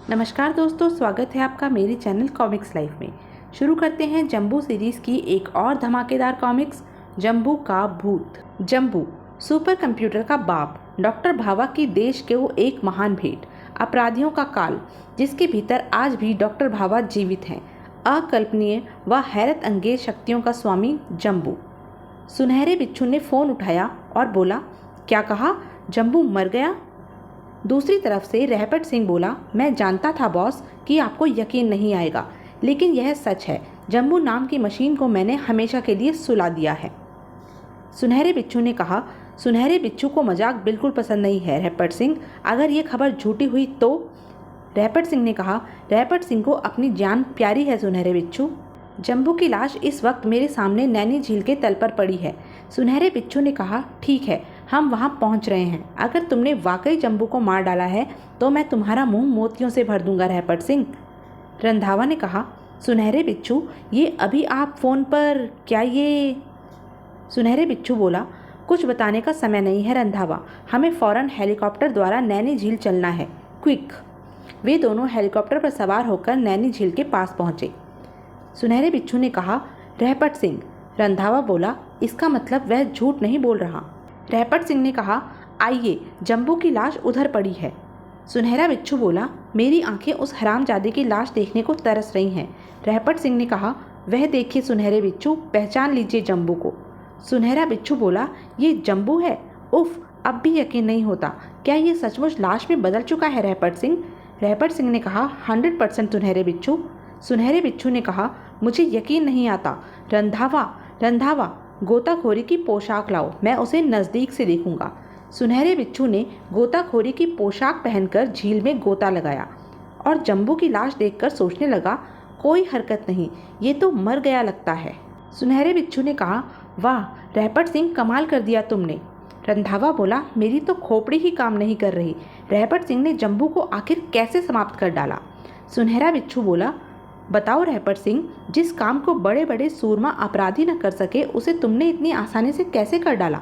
नमस्कार दोस्तों, स्वागत है आपका मेरे चैनल कॉमिक्स लाइफ में। शुरू करते हैं जंबू सीरीज़ की एक और धमाकेदार कॉमिक्स, जंबू का भूत। जंबू सुपर कंप्यूटर का बाप, डॉक्टर भावा की देश के वो एक महान भेंट, अपराधियों का काल जिसके भीतर आज भी डॉक्टर भावा जीवित हैं, अकल्पनीय व हैरत अंगेज शक्तियों का स्वामी जंबू। सुनहरे बिच्छू ने फ़ोन उठाया और बोला, क्या कहा? जंबू मर गया? दूसरी तरफ से रहपट सिंह बोला, मैं जानता था बॉस कि आपको यकीन नहीं आएगा, लेकिन यह सच है। जंबू नाम की मशीन को मैंने हमेशा के लिए सुला दिया है। सुनहरे बिच्छू ने कहा, सुनहरे बिच्छू को मजाक बिल्कुल पसंद नहीं है रहपट सिंह, अगर ये खबर झूठी हुई तो? रहपट सिंह ने कहा, रहपट सिंह को अपनी जान प्यारी है सुनहरे बिच्छू। जंबू की लाश इस वक्त मेरे सामने नैनी झील के तल पर पड़ी है। सुनहरे बिच्छू ने कहा, ठीक है, हम वहां पहुंच रहे हैं। अगर तुमने वाकई जंबू को मार डाला है तो मैं तुम्हारा मुंह मोतियों से भर दूंगा रहपट सिंह। रंधावा ने कहा, सुनहरे बिच्छू, ये अभी आप फ़ोन पर क्या ये? सुनहरे बिच्छू बोला, कुछ बताने का समय नहीं है रंधावा, हमें फ़ौरन हेलीकॉप्टर द्वारा नैनी झील चलना है, क्विक। वे दोनों हेलीकॉप्टर पर सवार होकर नैनी झील के पास पहुंचे। सुनहरे बिच्छू ने कहा, रहपट सिंह। रंधावा बोला, इसका मतलब वह झूठ नहीं बोल रहा। रहपट सिंह ने कहा, आइए, जंबू की लाश उधर पड़ी है। सुनहरा बिच्छू बोला, मेरी आंखें उस हरामजादे की लाश देखने को तरस रही हैं। रहपट सिंह ने कहा, वह देखिए सुनहरे बिच्छू, पहचान लीजिए जंबू को। सुनहरा बिच्छू बोला, ये जंबू है? उफ, अब भी यकीन नहीं होता। क्या ये सचमुच लाश में बदल चुका है रहपट सिंह? रहपट सिंह ने कहा, 100% सुनहरे बिच्छू। सुनहरे बिच्छू ने कहा, मुझे यकीन नहीं आता। रंधावा, रंधावा, गोताखोरी की पोशाक लाओ, मैं उसे नज़दीक से देखूंगा। सुनहरे बिच्छू ने गोताखोरी की पोशाक पहनकर झील में गोता लगाया और जंबू की लाश देखकर सोचने लगा, कोई हरकत नहीं, ये तो मर गया लगता है। सुनहरे बिच्छू ने कहा, वाह रहपट सिंह, कमाल कर दिया तुमने। रंधावा बोला, मेरी तो खोपड़ी ही काम नहीं कर रही। रहपट सिंह ने जंबू को आखिर कैसे समाप्त कर डाला? सुनहरा बिच्छू बोला, बताओ रहपट सिंह, जिस काम को बड़े बड़े सूरमा अपराधी न कर सके उसे तुमने इतनी आसानी से कैसे कर डाला?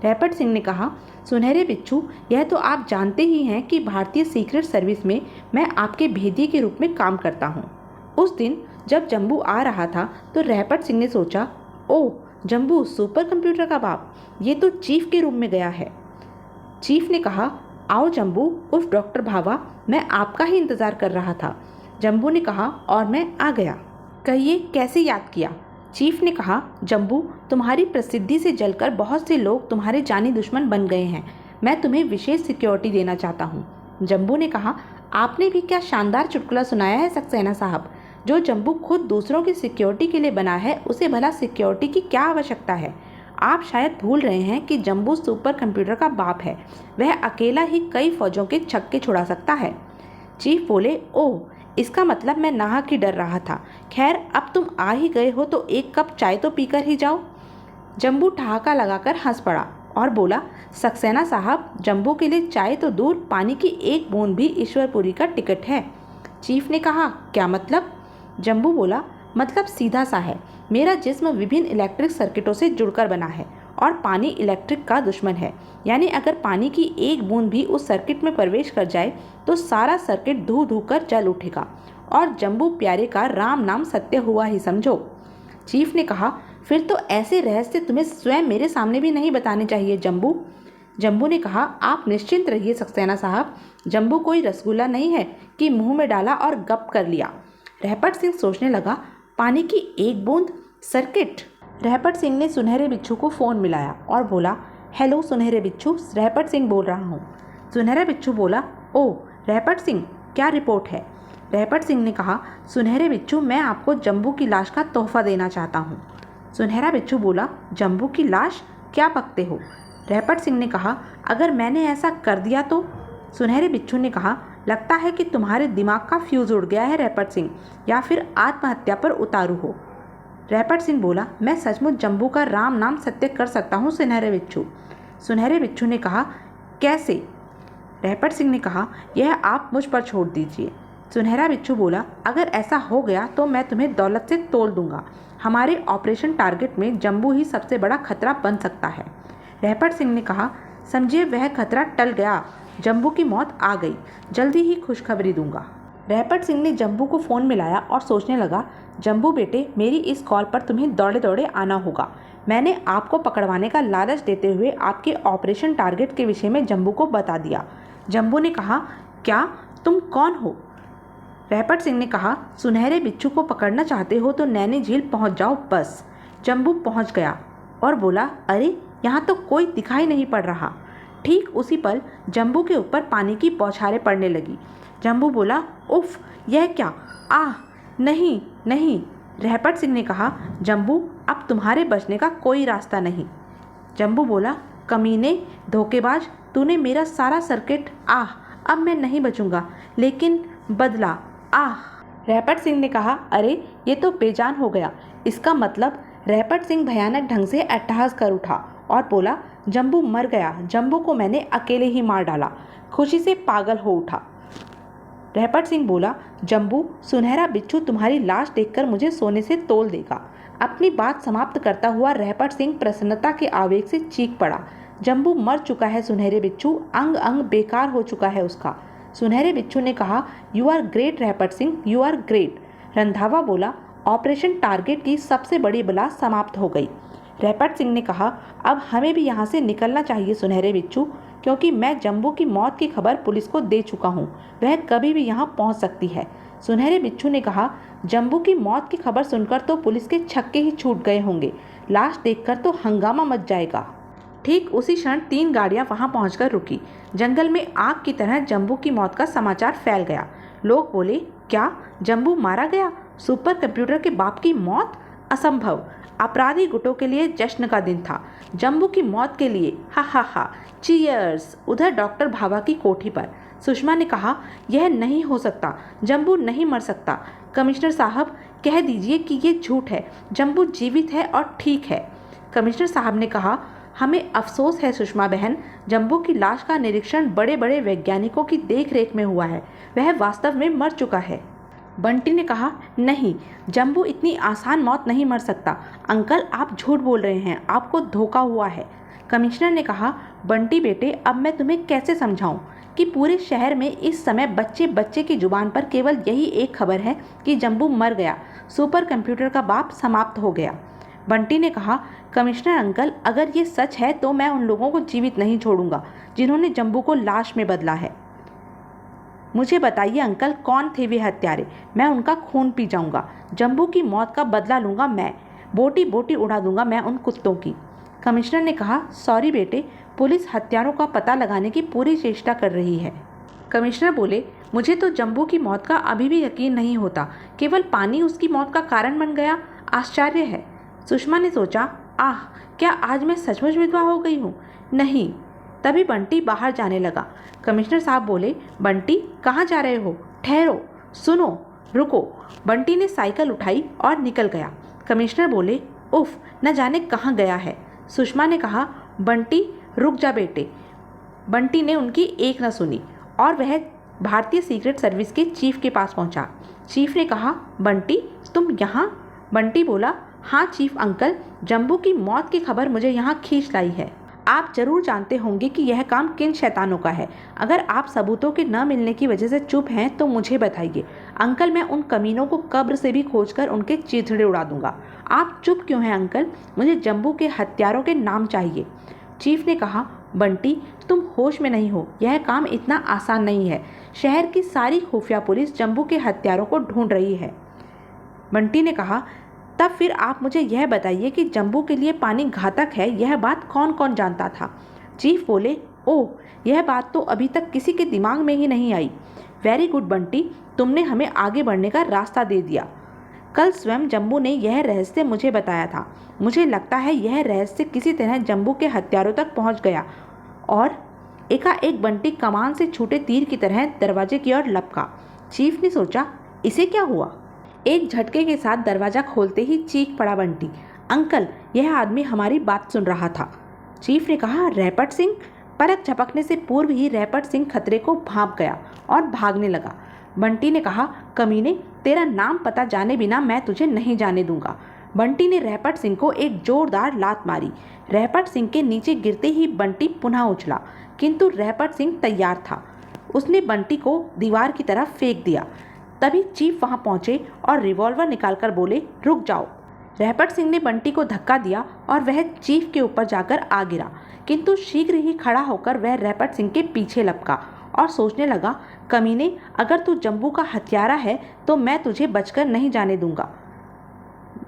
रहपट सिंह ने कहा, सुनहरे बिच्छू, यह तो आप जानते ही हैं कि भारतीय सीक्रेट सर्विस में मैं आपके भेदिए के रूप में काम करता हूँ। उस दिन जब जंबू आ रहा था तो रहपट सिंह ने सोचा, ओह जंबू सुपर कंप्यूटर का बाप, ये तो चीफ के रूप में गया है। चीफ ने कहा, आओ जंबू उर्फ डॉक्टर भावा, मैं आपका ही इंतज़ार कर रहा था। जंबू ने कहा, और मैं आ गया। कहिए कैसे याद किया? चीफ ने कहा, जंबू, तुम्हारी प्रसिद्धि से जलकर बहुत से लोग तुम्हारे जानी दुश्मन बन गए हैं। मैं तुम्हें विशेष सिक्योरिटी देना चाहता हूँ। जंबू ने कहा, आपने भी क्या शानदार चुटकुला सुनाया है सक्सेना साहब। जो जंबू खुद दूसरों की सिक्योरिटी के लिए बना है, उसे भला सिक्योरिटी की क्या आवश्यकता है? आप शायद भूल रहे हैं कि जंबू सुपर कंप्यूटर का बाप है। वह अकेला ही कई फौजों के छक्के छुड़ा सकता है। चीफ बोले, ओह, इसका मतलब मैं नाहक ही डर रहा था। खैर, अब तुम आ ही गए हो तो एक कप चाय तो पीकर ही जाओ। जंबू ठहाका लगाकर हंस पड़ा और बोला, सक्सेना साहब, जंबू के लिए चाय तो दूर, पानी की एक बूंद भी ईश्वरपुरी का टिकट है। चीफ ने कहा, क्या मतलब? जंबू बोला, मतलब सीधा सा है, मेरा जिस्म विभिन्न इलेक्ट्रिक सर्किटों से जुड़कर बना है और पानी इलेक्ट्रिक का दुश्मन है। यानी अगर पानी की एक बूंद भी उस सर्किट में प्रवेश कर जाए तो सारा सर्किट धू धू कर जल उठेगा और जंबू प्यारे का राम नाम सत्य हुआ ही समझो। चीफ ने कहा, फिर तो ऐसे रहस्य तुम्हें स्वयं मेरे सामने भी नहीं बताने चाहिए जंबू। जंबू ने कहा, आप निश्चिंत रहिए सक्सेना साहब, जंबू कोई रसगुल्ला नहीं है कि मुंह में डाला और गप कर लिया। रहपट सिंह सोचने लगा, पानी की एक बूंद, सर्किट। रहपट सिंह ने सुनहरे बिच्छू को फ़ोन मिलाया और बोला, हेलो सुनहरे बिच्छू, रहपट सिंह बोल रहा हूँ। सुनहरा बिच्छू बोला, ओह रहपट सिंह, क्या रिपोर्ट है? रहपट सिंह ने कहा, सुनहरे बिच्छू, मैं आपको जंबू की लाश का तोहफा देना चाहता हूँ। सुनहरा बिच्छू बोला, जंबू की लाश? क्या बकते हो? रहपट सिंह ने कहा, अगर मैंने ऐसा कर दिया तो? सुनहरे बिच्छू ने कहा, लगता है कि तुम्हारे दिमाग का फ्यूज़ उड़ गया है रहपट सिंह, या फिर आत्महत्या पर उतारू हो। रहपट सिंह बोला, मैं सचमुच जंबू का राम नाम सत्य कर सकता हूँ सुनहरे बिच्छू। सुनहरे बिच्छू ने कहा, कैसे? रहपट सिंह ने कहा, यह आप मुझ पर छोड़ दीजिए। सुनहरा बिच्छू बोला, अगर ऐसा हो गया तो मैं तुम्हें दौलत से तोल दूंगा। हमारे ऑपरेशन टारगेट में जंबू ही सबसे बड़ा खतरा बन सकता है। रहपट सिंह ने कहा, समझिए वह खतरा टल गया, जंबू की मौत आ गई, जल्दी ही खुशखबरी दूंगा। रहपट सिंह ने जम्बू को फ़ोन मिलाया और सोचने लगा, जम्बू बेटे, मेरी इस कॉल पर तुम्हें दौड़े दौड़े आना होगा। मैंने आपको पकड़वाने का लालच देते हुए आपके ऑपरेशन टारगेट के विषय में जम्बू को बता दिया। जम्बू ने कहा, क्या तुम कौन हो? रहपट सिंह ने कहा, सुनहरे बिच्छू को पकड़ना चाहते हो तो नैनी झील पहुंच जाओ बस। जम्बू पहुंच गया और बोला, अरे यहाँ तो कोई दिखाई नहीं पड़ रहा। ठीक उसी पल जम्बू के ऊपर पानी की बौछारें पड़ने लगी। जम्बू बोला, उफ, यह क्या? आह, नहीं नहीं। रहपट सिंह ने कहा, जम्बू, अब तुम्हारे बचने का कोई रास्ता नहीं। जम्बू बोला, कमीने, धोखेबाज, तूने मेरा सारा सर्किट, आह, अब मैं नहीं बचूंगा, लेकिन बदला, आह। रहपट सिंह ने कहा, अरे ये तो बेजान हो गया। इसका मतलब? रहपट सिंह भयानक ढंग से अट्टहास कर उठा और बोला, जम्बू मर गया। जम्बू को मैंने अकेले ही मार डाला। खुशी से पागल हो उठा। रहपट सिंह बोला, जम्बू, सुनहरा बिच्छू तुम्हारी लाश देखकर मुझे सोने से तोल देगा। अपनी बात समाप्त करता हुआ रहपट सिंह प्रसन्नता के आवेग से चीख पड़ा, जम्बू मर चुका है सुनहरे बिच्छू, अंग अंग बेकार हो चुका है उसका। सुनहरे बिच्छू ने कहा, you are great Rahpat Singh, you are great. Randhawa बोला, ऑपरेशन टारगेट की सबसे बड़ी बला समाप्त हो गई। रहपट सिंह ने कहा, अब हमें भी यहाँ से निकलना चाहिए सुनहरे बिच्छू, क्योंकि मैं जम्बू की मौत की खबर पुलिस को दे चुका हूँ। वह कभी भी यहाँ पहुँच सकती है। सुनहरे बिच्छू ने कहा, जम्बू की मौत की खबर सुनकर तो पुलिस के छक्के ही छूट गए होंगे, लाश देखकर तो हंगामा मच जाएगा। ठीक उसी क्षण 3 गाड़ियां वहां पहुंचकर रुकी। जंगल में आग की तरह जम्बू की मौत का समाचार फैल गया। लोग बोले, क्या जम्बू मारा गया? सुपर कंप्यूटर के बाप की मौत? असंभव। अपराधी गुटों के लिए जश्न का दिन था, जम्बू की मौत के लिए हा हा हा, चीयर्स। उधर डॉक्टर भाभा की कोठी पर सुषमा ने कहा, यह नहीं हो सकता, जम्बू नहीं मर सकता। कमिश्नर साहब, कह दीजिए कि ये झूठ है, जम्बू जीवित है और ठीक है। कमिश्नर साहब ने कहा, हमें अफसोस है सुषमा बहन, जम्बू की लाश का निरीक्षण बड़े बड़े वैज्ञानिकों की देखरेख में हुआ है, वह वास्तव में मर चुका है। बंटी ने कहा, नहीं, जम्बू इतनी आसान मौत नहीं मर सकता। अंकल, आप झूठ बोल रहे हैं, आपको धोखा हुआ है। कमिश्नर ने कहा, बंटी बेटे, अब मैं तुम्हें कैसे समझाऊं कि पूरे शहर में इस समय बच्चे बच्चे की जुबान पर केवल यही एक खबर है कि जम्बू मर गया, सुपर कंप्यूटर का बाप समाप्त हो गया। बंटी ने कहा, कमिश्नर अंकल, अगर ये सच है तो मैं उन लोगों को जीवित नहीं छोड़ूंगा जिन्होंने जम्बू को लाश में बदला है। मुझे बताइए अंकल, कौन थे वे हत्यारे? मैं उनका खून पी जाऊंगा, जम्बू की मौत का बदला लूंगा मैं, बोटी बोटी उड़ा दूंगा मैं उन कुत्तों की। कमिश्नर ने कहा, सॉरी बेटे, पुलिस हत्यारों का पता लगाने की पूरी चेष्टा कर रही है। कमिश्नर बोले, मुझे तो जम्बू की मौत का अभी भी यकीन नहीं होता, केवल पानी उसकी मौत का कारण बन गया, आश्चर्य है। सुषमा ने सोचा, आह, क्या आज मैं सचमुच विधवा हो गई हूँ? नहीं। तभी बंटी बाहर जाने लगा। कमिश्नर साहब बोले, बंटी, कहाँ जा रहे हो? ठहरो, सुनो, रुको। बंटी ने साइकिल उठाई और निकल गया। कमिश्नर बोले, उफ, न जाने कहाँ गया है। सुषमा ने कहा, बंटी रुक जा बेटे। बंटी ने उनकी एक न सुनी और वह भारतीय सीक्रेट सर्विस के चीफ के पास पहुंचा। चीफ ने कहा, बंटी, तुम यहाँ? बंटी बोला, हाँ चीफ अंकल, जम्बू की मौत की खबर मुझे यहाँ खींच लाई है। आप जरूर जानते होंगे कि यह काम किन शैतानों का है। अगर आप सबूतों के न मिलने की वजह से चुप हैं तो मुझे बताइए अंकल, मैं उन कमीनों को कब्र से भी खोजकर उनके चीथड़े उड़ा दूंगा। आप चुप क्यों हैं अंकल? मुझे जम्बू के हत्यारों के नाम चाहिए। चीफ ने कहा, बंटी, तुम होश में नहीं हो, यह काम इतना आसान नहीं है। शहर की सारी खुफिया पुलिस जम्बू के हत्यारों को ढूंढ रही है। बंटी ने कहा, तब फिर आप मुझे यह बताइए कि जम्बू के लिए पानी घातक है, यह बात कौन कौन जानता था? चीफ बोले, ओह, यह बात तो अभी तक किसी के दिमाग में ही नहीं आई। वेरी गुड बंटी, तुमने हमें आगे बढ़ने का रास्ता दे दिया। कल स्वयं जम्बू ने यह रहस्य मुझे बताया था। मुझे लगता है यह रहस्य किसी तरह जम्बू के हत्यारों तक पहुंच गया और एकाएक बंटी कमान से छूटे तीर की तरह दरवाजे की ओर लपका। चीफ ने सोचा, इसे क्या हुआ? एक झटके के साथ दरवाजा खोलते ही चीख पड़ा बंटी, अंकल, यह आदमी हमारी बात सुन रहा था। चीफ ने कहा, रहपट सिंह? पलक झपकने से पूर्व ही रहपट सिंह खतरे को भांप गया और भागने लगा। बंटी ने कहा, कमीने, तेरा नाम पता जाने बिना मैं तुझे नहीं जाने दूंगा। बंटी ने रहपट सिंह को एक जोरदार लात मारी। रहपट सिंह के नीचे गिरते ही बंटी पुनः उछला, किंतु रहपट सिंह तैयार था। उसने बंटी को दीवार की तरफ फेंक दिया। तभी चीफ वहां पहुंचे और रिवॉल्वर निकालकर बोले, रुक जाओ। रैपट सिंह ने बंटी को धक्का दिया और वह चीफ के ऊपर जाकर आ गिरा, किंतु शीघ्र ही खड़ा होकर वह रैपट सिंह के पीछे लपका और सोचने लगा, कमीने, अगर तू जंबू का हत्यारा है तो मैं तुझे बचकर नहीं जाने दूंगा।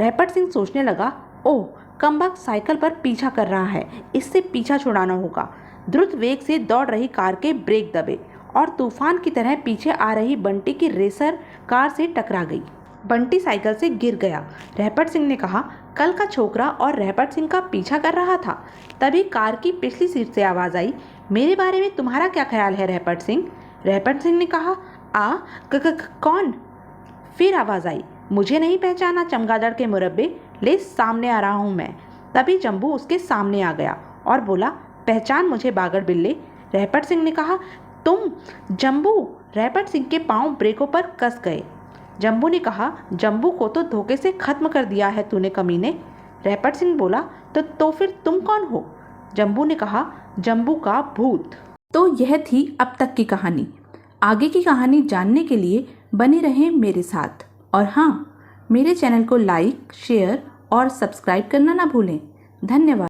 रैपट सिंह सोचने लगा, ओह, कमबख्त साइकिल पर पीछा कर रहा है, इससे पीछा छुड़ाना होगा। द्रुत वेग से दौड़ रही कार के ब्रेक दबे और तूफान की तरह पीछे आ रही बंटी की रेसर कार से टकरा गई। बंटी साइकिल से गिर गया। रैपट सिंह ने कहा, कल का छोकरा और रैपट सिंह का पीछा कर रहा था। तभी कार की पिछली सीट से आवाज़ आई, मेरे बारे में तुम्हारा क्या ख्याल है रैपट सिंह? रैपट सिंह ने कहा, कौन? फिर आवाज़ आई, मुझे नहीं पहचाना चमगादड़ के मुरब्बे, ले सामने आ रहा हूँ मैं। तभी जंबू उसके सामने आ गया और बोला, पहचान मुझे बागड़ बिल्ले। रैपट सिंह ने कहा, तुम? जंबू। रैपट सिंह के पांव ब्रेकों पर कस गए। जंबू ने कहा, जंबू को तो धोखे से खत्म कर दिया है तूने कमीने। रैपट सिंह बोला, तो फिर तुम कौन हो? जंबू ने कहा, जंबू का भूत। तो यह थी अब तक की कहानी। आगे की कहानी जानने के लिए बने रहें मेरे साथ। और हाँ, मेरे चैनल को लाइक, शेयर और सब्सक्राइब करना ना भूलें। धन्यवाद।